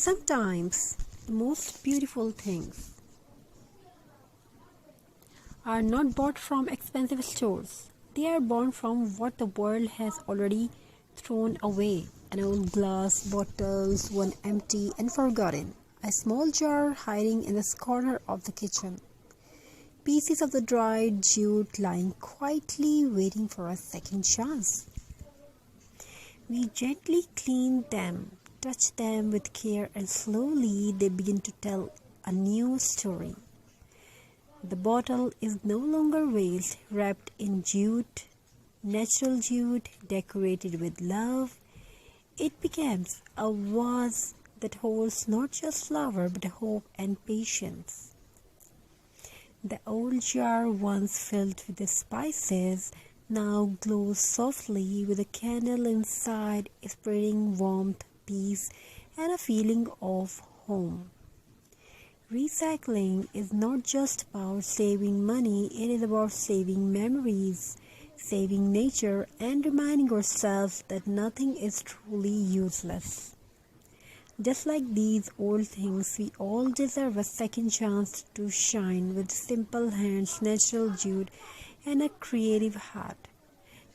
Sometimes the most beautiful things are not bought from expensive stores. They are born from what the world has already thrown away. An old glass bottle, one empty and forgotten. A small jar hiding in the corner of the kitchen. Pieces of the dried jute lying quietly waiting for a second chance. We gently clean them, touch them with care, and slowly they begin to tell a new story. The bottle is no longer waste, wrapped in jute, natural jute, decorated with love. It becomes a vase that holds not just flower but hope and patience. The old jar, once filled with the spices, now glows softly with a candle inside, spreading warmth, peace, and a feeling of home. Recycling is not just about saving money, it is about saving memories, saving nature, and reminding ourselves that nothing is truly useless. Just like these old things, we all deserve a second chance to shine with simple hands, natural jute, and a creative heart.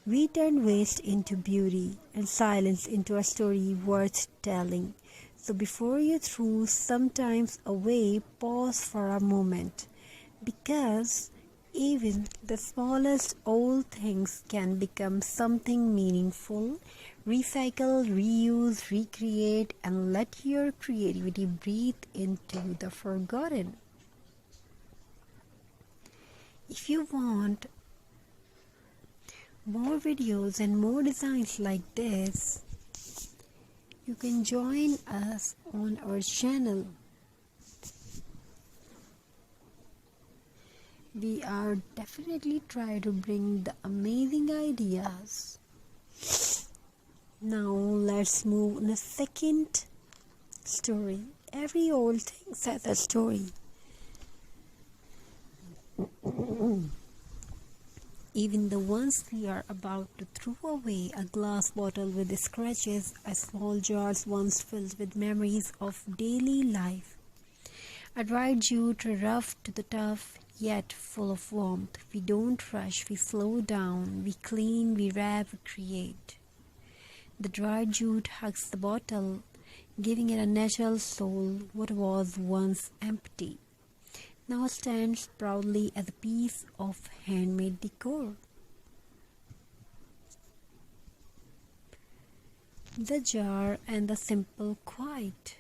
We turn waste into beauty and silence into a story worth telling. So before you throw sometimes away, pause for a moment, because even the smallest old things can become something meaningful. Recycle, reuse, recreate, and let your creativity breathe into the forgotten. If you want more videos and more designs like this, you can join us on our channel. We are definitely trying to bring the amazing ideas. Now let's move on a second story. Every old thing has a story. Even the ones we are about to throw away, a glass bottle with scratches, a small jar once filled with memories of daily life, a dried jute rough to the tough, yet full of warmth. We don't rush, we slow down, we clean, we wrap, we create. The dried jute hugs the bottle, giving it a natural soul. What was once empty now stands proudly as a piece of handmade decor. The jar and the simple quiet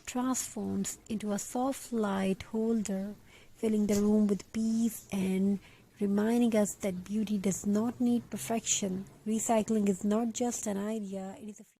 transforms into a soft light holder, filling the room with peace and reminding us that beauty does not need perfection. Recycling is not just an idea, it is a